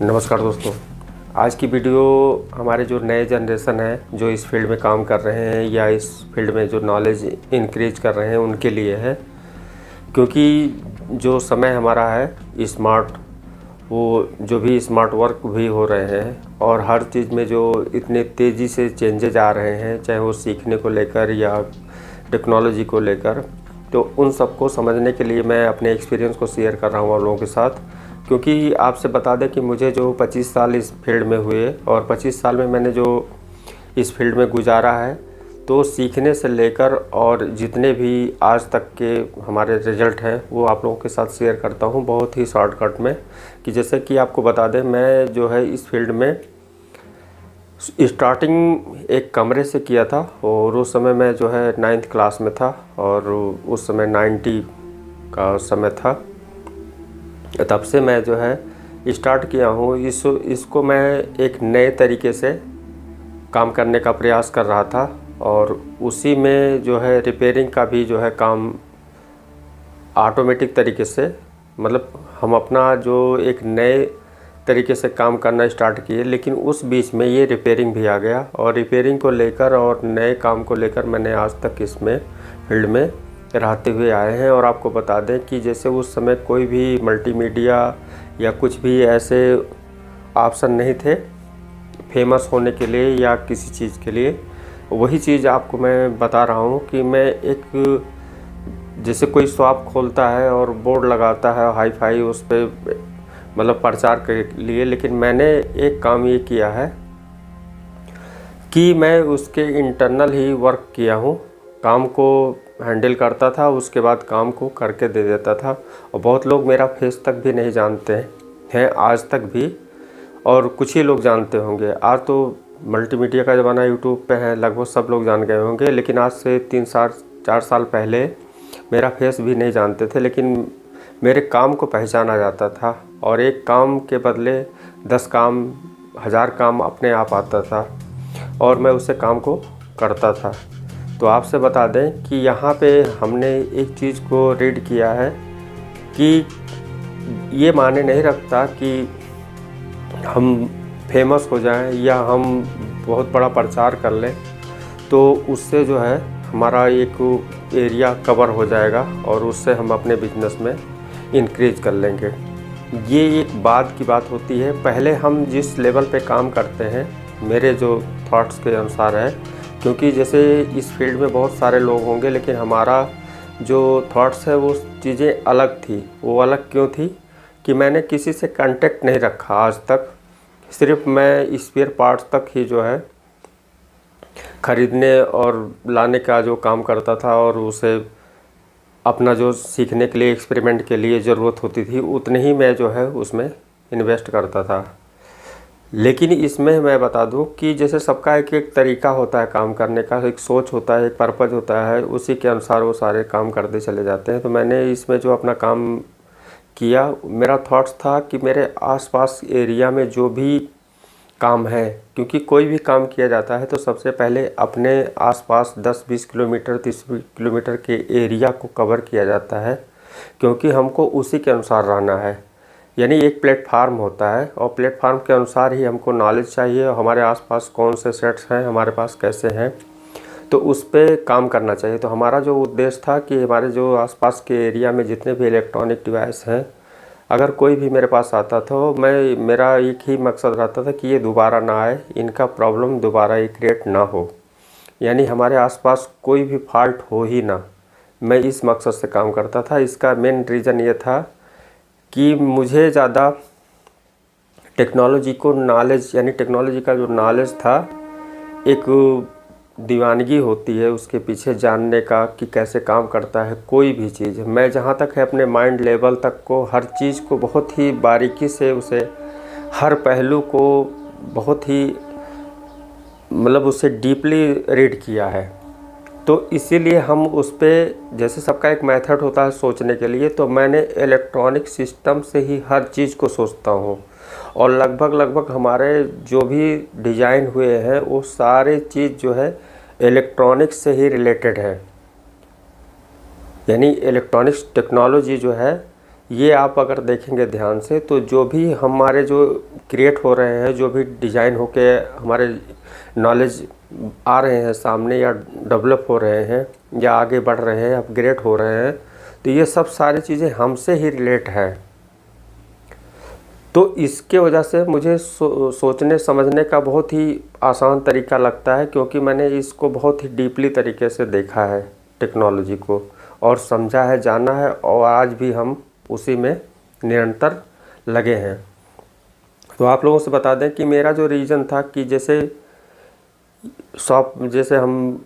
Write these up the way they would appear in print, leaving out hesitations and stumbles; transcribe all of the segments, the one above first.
नमस्कार दोस्तों। आज की वीडियो हमारे जो नए जनरेशन है जो इस फील्ड में काम कर रहे हैं या इस फील्ड में जो नॉलेज इंक्रीज कर रहे हैं उनके लिए है। क्योंकि जो समय हमारा है स्मार्ट, वो जो भी स्मार्ट वर्क भी हो रहे हैं और हर चीज़ में जो इतने तेज़ी से चेंजेज आ रहे हैं, चाहे वो सीखने को लेकर या टेक्नोलॉजी को लेकर, तो उन सबको समझने के लिए मैं अपने एक्सपीरियंस को शेयर कर रहा हूँ आप लोगों के साथ। क्योंकि आपसे बता दें कि मुझे जो 25 साल इस फील्ड में हुए और 25 साल में मैंने जो इस फील्ड में गुजारा है, तो सीखने से लेकर और जितने भी आज तक के हमारे रिज़ल्ट हैं वो आप लोगों के साथ शेयर करता हूँ बहुत ही शॉर्टकट में। कि जैसे कि आपको बता दें, मैं जो है इस फील्ड में स्टार्टिंग एक कमरे से किया था और उस समय मैं जो है 9th क्लास में था और उस समय 90 का समय था। तब से मैं जो है स्टार्ट किया हूँ। इसको मैं एक नए तरीके से काम करने का प्रयास कर रहा था और उसी में जो है रिपेयरिंग का भी जो है काम ऑटोमेटिक तरीके से, मतलब हम अपना जो एक नए तरीके से काम करना स्टार्ट किए। लेकिन उस बीच में ये रिपेयरिंग भी आ गया और रिपेयरिंग को लेकर और नए काम को लेकर मैंने आज तक इसमें फील्ड में रहते हुए आए हैं। और आपको बता दें कि जैसे उस समय कोई भी मल्टीमीडिया या कुछ भी ऐसे ऑप्शन नहीं थे फेमस होने के लिए या किसी चीज़ के लिए। वही चीज़ आपको मैं बता रहा हूँ कि मैं एक, जैसे कोई शॉप खोलता है और बोर्ड लगाता है हाई फाई उस पर, मतलब प्रचार के लिए, लेकिन मैंने एक काम ये किया है कि मैं उसके इंटरनल ही वर्क किया हूँ। काम को हैंडल करता था, उसके बाद काम को करके दे देता था। और बहुत लोग मेरा फेस तक भी नहीं जानते हैं आज तक भी, और कुछ ही लोग जानते होंगे। आज तो मल्टीमीडिया का ज़माना यूट्यूब पे है, लगभग सब लोग जान गए होंगे। लेकिन आज से 3-4 साल पहले मेरा फेस भी नहीं जानते थे, लेकिन मेरे काम को पहचाना जाता था और एक काम के बदले 10 काम, 1000 काम अपने आप आता था और मैं उससे काम को करता था। तो आपसे बता दें कि यहाँ पे हमने एक चीज़ को रीड किया है कि ये माने नहीं रखता कि हम फेमस हो जाएं या हम बहुत बड़ा प्रचार कर लें तो उससे जो है हमारा एक एरिया कवर हो जाएगा और उससे हम अपने बिजनेस में इंक्रीज कर लेंगे। ये एक बाद की बात होती है। पहले हम जिस लेवल पे काम करते हैं, मेरे जो थॉट्स के अनुसार है, क्योंकि जैसे इस फील्ड में बहुत सारे लोग होंगे लेकिन हमारा जो थॉट्स है वो चीज़ें अलग थी। वो अलग क्यों थी कि मैंने किसी से कांटेक्ट नहीं रखा आज तक। सिर्फ मैं स्पेयर पार्ट्स तक ही जो है ख़रीदने और लाने का जो काम करता था और उसे अपना जो सीखने के लिए, एक्सपेरिमेंट के लिए ज़रूरत होती थी उतने ही मैं जो है उसमें इन्वेस्ट करता था। लेकिन इसमें मैं बता दूं कि जैसे सबका एक एक तरीका होता है काम करने का, एक सोच होता है, एक पर्पज़ होता है, उसी के अनुसार वो सारे काम करते चले जाते हैं। तो मैंने इसमें जो अपना काम किया, मेरा थॉट्स था कि मेरे आसपास एरिया में जो भी काम है, क्योंकि कोई भी काम किया जाता है तो सबसे पहले अपने आसपास 10-20 किलोमीटर, 30 किलोमीटर के एरिया को कवर किया जाता है, क्योंकि हमको उसी के अनुसार रहना है। यानी एक प्लेटफार्म होता है और प्लेटफार्म के अनुसार ही हमको नॉलेज चाहिए और हमारे आसपास कौन से सेट्स हैं, हमारे पास कैसे हैं, तो उस पर काम करना चाहिए। तो हमारा जो उद्देश्य था कि हमारे जो आसपास के एरिया में जितने भी इलेक्ट्रॉनिक डिवाइस हैं, अगर कोई भी मेरे पास आता था, मेरा एक ही मकसद रहता था कि ये दोबारा ना आए, इनका प्रॉब्लम दोबारा ये क्रिएट ना हो, यानी हमारे आसपास कोई भी फॉल्ट हो ही ना। मैं इस मकसद से काम करता था। इसका मेन रीज़न ये था कि मुझे ज़्यादा टेक्नोलॉजी को नॉलेज, यानी टेक्नोलॉजी का जो नॉलेज था, एक दीवानगी होती है उसके पीछे जानने का कि कैसे काम करता है कोई भी चीज़। मैं जहाँ तक है अपने माइंड लेवल तक को हर चीज़ को बहुत ही बारीकी से, उसे हर पहलू को बहुत ही, मतलब उसे डीपली रीड किया है। तो इसीलिए हम उस पर, जैसे सबका एक मेथड होता है सोचने के लिए, तो मैंने इलेक्ट्रॉनिक सिस्टम से ही हर चीज़ को सोचता हूँ और लगभग हमारे जो भी डिज़ाइन हुए हैं वो सारे चीज़ जो है इलेक्ट्रॉनिक्स से ही रिलेटेड है। यानी इलेक्ट्रॉनिक्स टेक्नोलॉजी जो है ये आप अगर देखेंगे ध्यान से तो जो भी हमारे जो क्रिएट हो रहे हैं, जो भी डिज़ाइन होके हमारे नॉलेज आ रहे हैं सामने, या डेवलप हो रहे हैं, या आगे बढ़ रहे हैं, अपग्रेड हो रहे हैं, तो ये सब सारी चीज़ें हमसे ही रिलेट है। तो इसके वजह से मुझे सोचने समझने का बहुत ही आसान तरीका लगता है, क्योंकि मैंने इसको बहुत ही डीपली तरीके से देखा है टेक्नोलॉजी को, और समझा है, जाना है, और आज भी हम उसी में निरंतर लगे हैं। तो आप लोगों से बता दें कि मेरा जो रीज़न था कि जैसे शॉप जैसे हम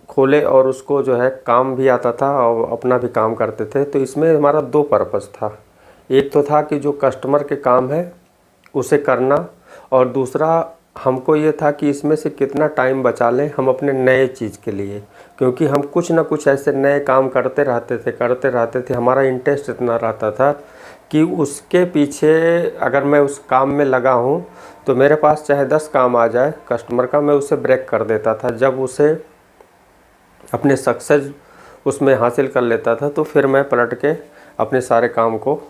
खोले और उसको जो है काम भी आता था और अपना भी काम करते थे, तो इसमें हमारा दो पर्पस था। एक तो था कि जो कस्टमर के काम है उसे करना, और दूसरा हमको ये था कि इसमें से कितना टाइम बचा लें हम अपने नए चीज़ के लिए, क्योंकि हम कुछ ना कुछ ऐसे नए काम करते रहते थे। हमारा इंटरेस्ट इतना रहता था कि उसके पीछे अगर मैं उस काम में लगा हूँ तो मेरे पास चाहे 10 काम आ जाए कस्टमर का, मैं उसे ब्रेक कर देता था। जब उसे अपने सक्सेस उसमें हासिल कर लेता था तो फिर मैं पलट के अपने सारे काम को,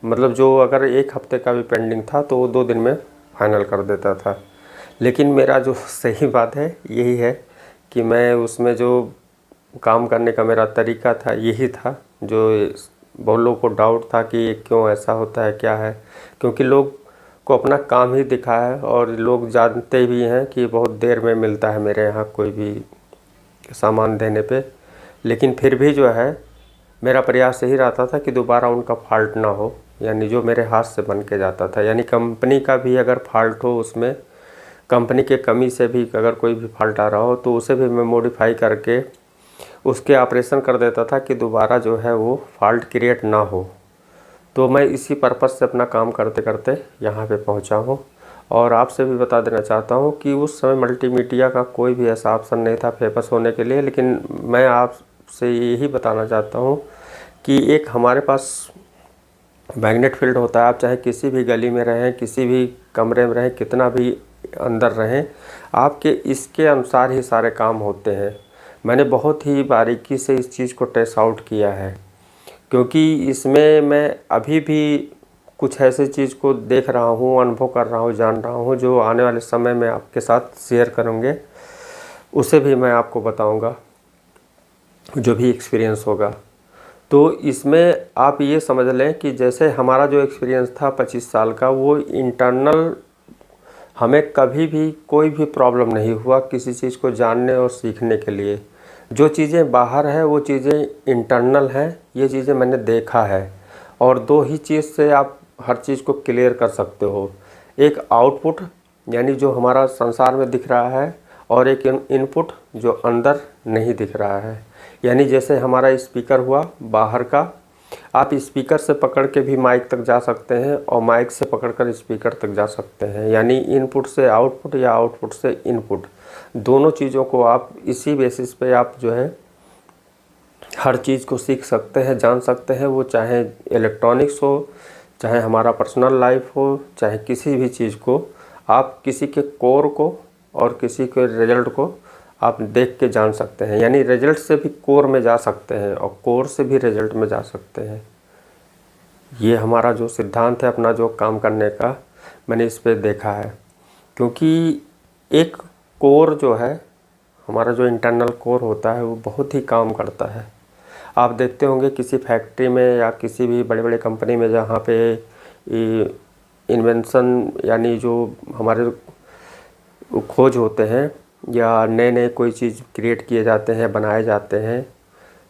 मतलब जो अगर एक हफ्ते का भी पेंडिंग था तो वो 2 दिन में फाइनल कर देता था। लेकिन मेरा जो सही बात है यही है कि मैं उसमें जो काम करने का मेरा तरीका था यही था, जो बहुत लोगों को डाउट था कि क्यों ऐसा होता है, क्या है, क्योंकि लोग को अपना काम ही दिखा है, और लोग जानते भी हैं कि बहुत देर में मिलता है मेरे यहाँ कोई भी सामान देने पे। लेकिन फिर भी जो है मेरा प्रयास यही रहता था कि दोबारा उनका फॉल्ट ना हो, यानी जो मेरे हाथ से बन के जाता था, यानी कंपनी का भी अगर फॉल्ट हो, उसमें कंपनी के कमी से भी अगर कोई भी फॉल्ट आ रहा हो तो उसे भी मैं मॉडिफाई करके उसके ऑपरेशन कर देता था कि दोबारा जो है वो फॉल्ट क्रिएट ना हो। तो मैं इसी पर्पज़ से अपना काम करते करते यहाँ पे पहुँचा हूँ। और आपसे भी बता देना चाहता हूँ कि उस समय मल्टीमीडिया का कोई भी ऐसा ऑप्शन नहीं था फेमस होने के लिए, लेकिन मैं आपसे यही बताना चाहता हूँ कि एक हमारे पास मैग्नेट फील्ड होता है। आप चाहे किसी भी गली में रहें, किसी भी कमरे में रहें, कितना भी अंदर रहें, आपके इसके अनुसार ही सारे काम होते हैं। मैंने बहुत ही बारीकी से इस चीज़ को टेस्ट आउट किया है, क्योंकि इसमें मैं अभी भी कुछ ऐसे चीज़ को देख रहा हूँ, अनुभव कर रहा हूँ, जान रहा हूँ, जो आने वाले समय में आपके साथ शेयर करूँगे, उसे भी मैं आपको बताऊँगा जो भी एक्सपीरियंस होगा। तो इसमें आप ये समझ लें कि जैसे हमारा जो एक्सपीरियंस था 25 साल का, वो इंटरनल हमें कभी भी कोई भी प्रॉब्लम नहीं हुआ किसी चीज़ को जानने और सीखने के लिए। जो चीज़ें बाहर है वो चीज़ें इंटरनल हैं, ये चीज़ें मैंने देखा है। और दो ही चीज़ से आप हर चीज़ को क्लियर कर सकते हो, एक आउटपुट यानी जो हमारा संसार में दिख रहा है, और एक इनपुट जो अंदर नहीं दिख रहा है। यानी जैसे हमारा स्पीकर हुआ बाहर का, आप स्पीकर से पकड़ के भी माइक तक जा सकते हैं और माइक से पकड़कर स्पीकर तक जा सकते हैं। यानी इनपुट से आउटपुट या आउटपुट से इनपुट, दोनों चीज़ों को आप इसी बेसिस पे आप जो है हर चीज़ को सीख सकते हैं, जान सकते हैं। वो चाहे इलेक्ट्रॉनिक्स हो, चाहे हमारा पर्सनल लाइफ हो, चाहे किसी भी चीज़ को, आप किसी के कोर को और किसी के रिजल्ट को आप देख के जान सकते हैं। यानी रिजल्ट से भी कोर में जा सकते हैं और कोर से भी रिजल्ट में जा सकते हैं। ये हमारा जो सिद्धांत है अपना जो काम करने का, मैंने इस पे देखा है। क्योंकि एक कोर जो है, हमारा जो इंटरनल कोर होता है, वो बहुत ही काम करता है। आप देखते होंगे किसी फैक्ट्री में या किसी भी बड़े बड़े कंपनी में जहाँ पे इन्वेंशन यानी जो हमारे खोज होते हैं या नए नए कोई चीज़ क्रिएट किए जाते हैं, बनाए जाते हैं,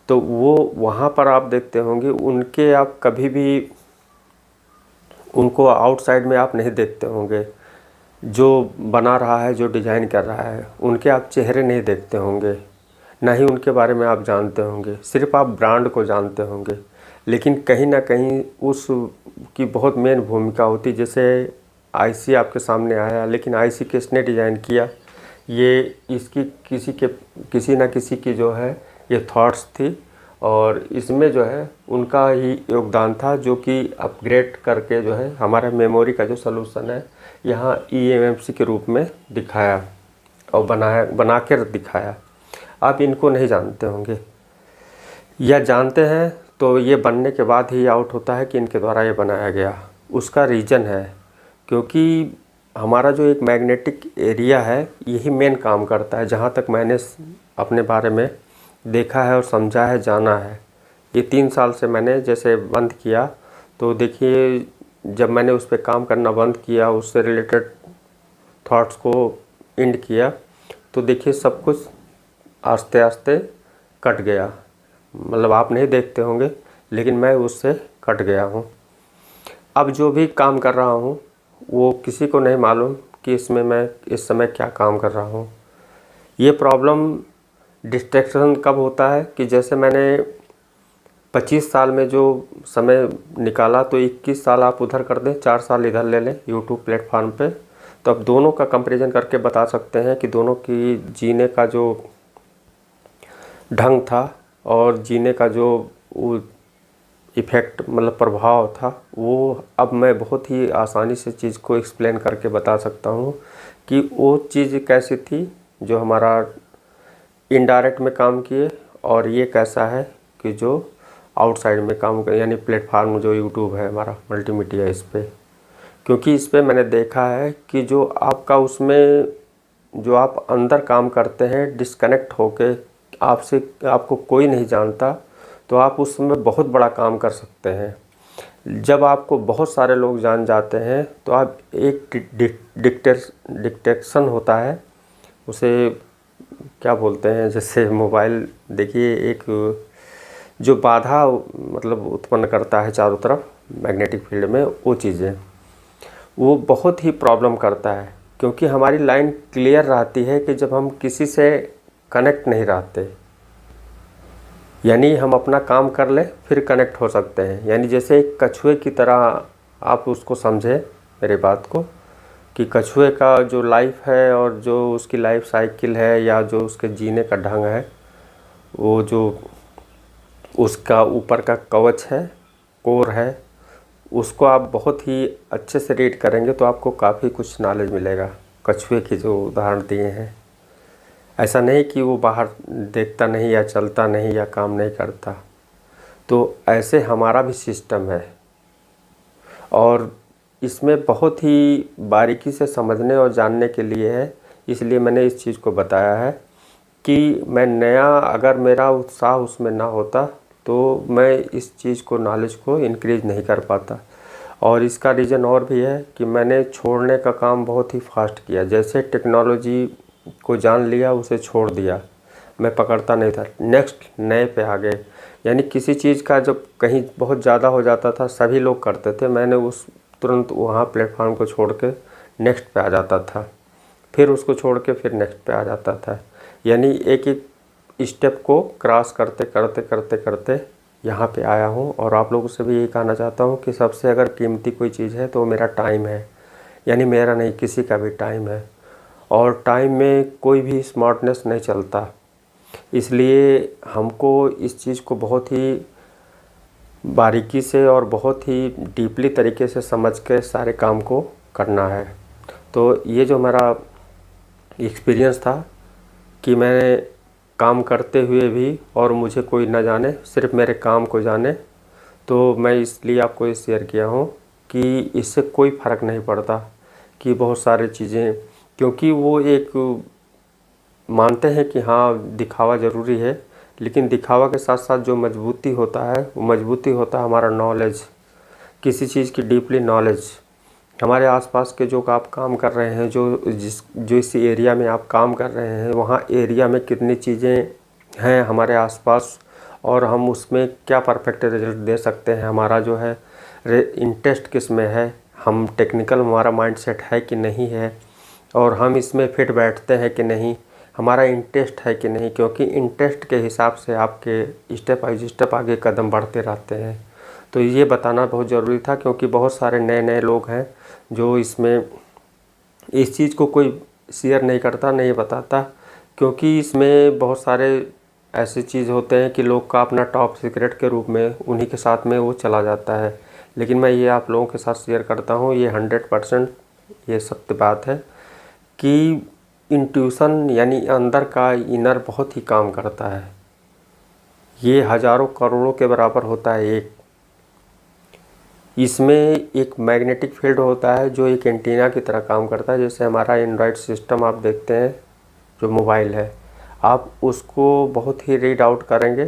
तो वो वहाँ पर आप देखते होंगे उनके आप कभी भी उनको आउटसाइड में आप नहीं देखते होंगे। जो बना रहा है, जो डिज़ाइन कर रहा है, उनके आप चेहरे नहीं देखते होंगे, ना ही उनके बारे में आप जानते होंगे। सिर्फ आप ब्रांड को जानते होंगे, लेकिन कहीं ना कहीं उस की बहुत मेन भूमिका होती। जैसे आईसी आपके सामने आया, लेकिन आईसी किसने डिज़ाइन किया, ये इसकी किसी ना किसी की जो है ये थॉट्स थी, और इसमें जो है उनका ही योगदान था, जो कि अपग्रेड करके जो है हमारा मेमोरी का जो सलूशन है यहाँ eMMC के रूप में दिखाया और बना कर दिखाया। आप इनको नहीं जानते होंगे, या जानते हैं तो ये बनने के बाद ही आउट होता है कि इनके द्वारा ये बनाया गया। उसका रीज़न है क्योंकि हमारा जो एक मैग्नेटिक एरिया है यही मेन काम करता है, जहाँ तक मैंने अपने बारे में देखा है और समझा है, जाना है। ये 3 साल से मैंने जैसे बंद किया, तो देखिए जब मैंने उस पर काम करना बंद किया, उससे रिलेटेड थॉट्स को एंड किया, तो देखिए सब कुछ आस्ते आस्ते कट गया। मतलब आप नहीं देखते होंगे, लेकिन मैं उससे कट गया हूँ। अब जो भी काम कर रहा हूँ वो किसी को नहीं मालूम कि इसमें मैं इस समय क्या काम कर रहा हूँ। ये प्रॉब्लम डिस्ट्रैक्शन कब होता है कि जैसे मैंने 25 साल में जो समय निकाला, तो 21 साल आप उधर कर दें, 4 साल इधर ले लें यूट्यूब प्लेटफॉर्म पे, तो अब दोनों का कंपैरिजन करके बता सकते हैं कि दोनों की जीने का जो ढंग था और जीने का जो इफ़ेक्ट मतलब प्रभाव था, वो अब मैं बहुत ही आसानी से चीज़ को एक्सप्लेन करके बता सकता हूँ कि वो चीज़ कैसी थी जो हमारा इनडायरेक्ट में काम किए, और ये कैसा है कि जो आउटसाइड में काम करे, यानी प्लेटफार्म जो यूट्यूब है हमारा मल्टीमीडिया, इस पे। क्योंकि इस पे मैंने देखा है कि जो आपका उसमें जो आप अंदर काम करते हैं डिस्कनेक्ट होके, आपसे आपको कोई नहीं जानता, तो आप उसमें बहुत बड़ा काम कर सकते हैं। जब आपको बहुत सारे लोग जान जाते हैं तो आप एक डिटेक्शन होता है, उसे क्या बोलते हैं, जैसे मोबाइल देखिए एक जो बाधा मतलब उत्पन्न करता है चारों तरफ मैग्नेटिक फील्ड में, वो चीज़ें वो बहुत ही प्रॉब्लम करता है। क्योंकि हमारी लाइन क्लियर रहती है कि जब हम किसी से कनेक्ट नहीं रहते, यानी हम अपना काम कर लें फिर कनेक्ट हो सकते हैं। यानी जैसे एक कछुए की तरह आप उसको समझें मेरे बात को, कि कछुए का जो लाइफ है और जो उसकी लाइफ साइकिल है या जो उसके जीने का ढंग है, वो जो उसका ऊपर का कवच है, कोर है, उसको आप बहुत ही अच्छे से रीड करेंगे तो आपको काफ़ी कुछ नॉलेज मिलेगा। कछुए की जो उदाहरण दिए हैं, ऐसा नहीं कि वो बाहर देखता नहीं या चलता नहीं या काम नहीं करता, तो ऐसे हमारा भी सिस्टम है। और इसमें बहुत ही बारीकी से समझने और जानने के लिए है, इसलिए मैंने इस चीज़ को बताया है कि मैं नया, अगर मेरा उत्साह उसमें ना होता तो मैं इस चीज़ को, नॉलेज को इंक्रीज नहीं कर पाता। और इसका रीज़न और भी है कि मैंने छोड़ने का काम बहुत ही फास्ट किया। जैसे टेक्नोलॉजी को जान लिया, उसे छोड़ दिया, मैं पकड़ता नहीं था, नेक्स्ट नए पे आ गए। यानी किसी चीज़ का जब कहीं बहुत ज़्यादा हो जाता था, सभी लोग करते थे, मैंने उस तुरंत वहाँ प्लेटफॉर्म को छोड़ के नेक्स्ट पे आ जाता था, फिर उसको छोड़ के फिर नेक्स्ट पे आ जाता था। यानी एक एक स्टेप को क्रॉस करते करते करते करते यहाँ पे आया हूँ। और आप लोगों से भी यही कहना चाहता हूँ कि सबसे अगर कीमती कोई चीज़ है तो मेरा टाइम है। यानी मेरा नहीं, किसी का भी टाइम है, और टाइम में कोई भी स्मार्टनेस नहीं चलता। इसलिए हमको इस चीज़ को बहुत ही बारीकी से और बहुत ही डीपली तरीके से समझ के सारे काम को करना है। तो ये जो मेरा एक्सपीरियंस था कि मैंने काम करते हुए भी और मुझे कोई ना जाने, सिर्फ मेरे काम को जाने, तो मैं इसलिए आपको ये शेयर किया हूँ कि इससे कोई फ़र्क नहीं पड़ता कि बहुत सारी चीज़ें, क्योंकि वो एक मानते हैं कि हाँ दिखावा ज़रूरी है, लेकिन दिखावा के साथ साथ जो मजबूती होता है, वो मजबूती होता है हमारा नॉलेज, किसी चीज़ की डीपली नॉलेज। हमारे आसपास के जो आप काम कर रहे हैं, जो इस एरिया में आप काम कर रहे हैं, वहाँ एरिया में कितनी चीज़ें हैं हमारे आसपास, और हम उसमें क्या परफेक्ट रिजल्ट दे सकते हैं। हमारा जो है इंटरेस्ट किस में है, हम टेक्निकल, हमारा माइंडसेट है कि नहीं है, और हम इसमें फिट बैठते हैं कि नहीं, हमारा इंटरेस्ट है कि नहीं। क्योंकि इंटरेस्ट के हिसाब से आपके स्टेप बाई स्टेप आगे कदम बढ़ते रहते हैं। तो ये बताना बहुत ज़रूरी था, क्योंकि बहुत सारे नए नए लोग हैं जो इसमें इस चीज़ को कोई शेयर नहीं करता, नहीं बताता, क्योंकि इसमें बहुत सारे ऐसे चीज़ होते हैं कि लोग का अपना टॉप सीक्रेट के रूप में उन्हीं के साथ में वो चला जाता है। लेकिन मैं ये आप लोगों के साथ शेयर करता हूँ, ये 100% ये सत्य बात है कि इंट्यूशन यानी अंदर का इनर बहुत ही काम करता है। ये हज़ारों करोड़ों के बराबर होता है एक। इसमें एक मैग्नेटिक फील्ड होता है जो एक एंटीना की तरह काम करता है। जैसे हमारा एंड्रॉयड सिस्टम आप देखते हैं, जो मोबाइल है, आप उसको बहुत ही रीड आउट करेंगे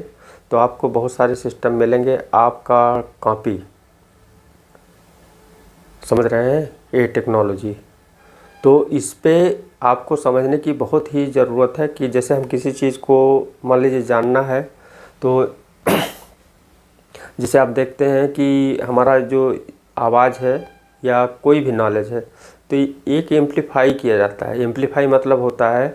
तो आपको बहुत सारे सिस्टम मिलेंगे। आपका कॉपी, समझ रहे हैं, ये टेक्नोलॉजी। तो इस पे आपको समझने की बहुत ही ज़रूरत है कि जैसे हम किसी चीज़ को मान लीजिए जानना है, तो जैसे आप देखते हैं कि हमारा जो आवाज़ है या कोई भी नॉलेज है, तो एक एम्पलीफाई किया जाता है। एम्पलीफाई मतलब होता है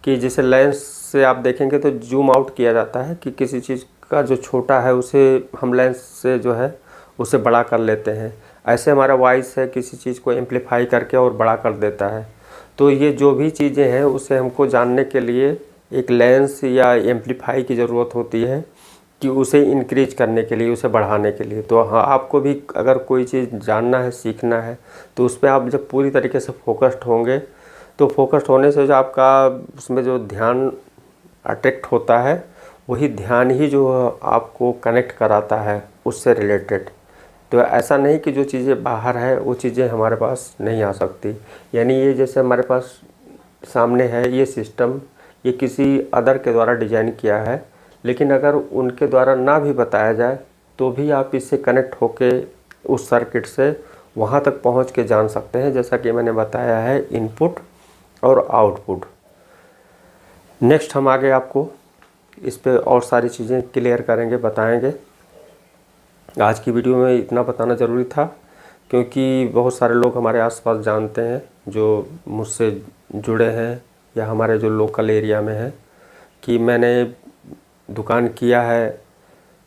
कि जैसे लेंस से आप देखेंगे तो जूम आउट किया जाता है कि किसी चीज़ का जो छोटा है उसे हम लेंस से जो है उसे बड़ा कर लेते हैं। ऐसे हमारा वॉइस है, किसी चीज़ को एम्पलीफाई करके और बड़ा कर देता है। तो ये जो भी चीज़ें हैं उसे हमको जानने के लिए एक लेंस या एम्पलीफाई की ज़रूरत होती है कि उसे इंक्रीज करने के लिए, उसे बढ़ाने के लिए। तो हाँ, आपको भी अगर कोई चीज़ जानना है, सीखना है, तो उस पर आप जब पूरी तरीके से फोकस्ड होंगे, तो फोकस्ड होने से जो आपका उसमें जो ध्यान अट्रैक्ट होता है, वही ध्यान ही जो आपको कनेक्ट कराता है उससे रिलेटेड। तो ऐसा नहीं कि जो चीज़ें बाहर है वो चीज़ें हमारे पास नहीं आ सकती। यानी ये जैसे हमारे पास सामने है ये सिस्टम, ये किसी अदर के द्वारा डिज़ाइन किया है, लेकिन अगर उनके द्वारा ना भी बताया जाए तो भी आप इससे कनेक्ट होके उस सर्किट से वहाँ तक पहुँच के जान सकते हैं। जैसा कि मैंने बताया है, इनपुट और आउटपुट। नेक्स्ट हम आगे आपको इस पे और सारी चीज़ें क्लियर करेंगे, बताएंगे। आज की वीडियो में इतना बताना ज़रूरी था क्योंकि बहुत सारे लोग हमारे आसपास जानते हैं जो मुझसे जुड़े हैं या हमारे जो लोकल एरिया में है कि मैंने दुकान किया है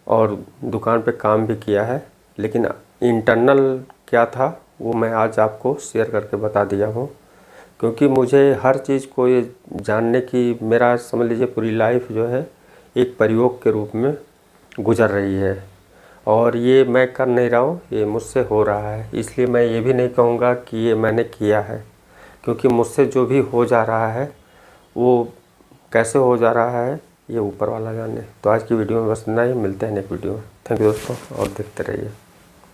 और दुकान पे काम भी किया है, लेकिन इंटरनल क्या था वो मैं आज आपको शेयर करके बता दिया हूँ। क्योंकि मुझे हर चीज़ को ये जानने की, मेरा समझ लीजिए पूरी लाइफ जो है एक प्रयोग के रूप में गुजर रही है और ये मैं कर नहीं रहा हूँ, ये मुझसे हो रहा है। इसलिए मैं ये भी नहीं कहूँगा कि ये मैंने किया है, क्योंकि मुझसे जो भी हो जा रहा है वो कैसे हो जा रहा है ये ऊपर वाला जाने। तो आज की वीडियो में बस इतना ही, मिलते हैं नेक्स्ट वीडियो में। थैंक यू दोस्तों, और देखते रहिए।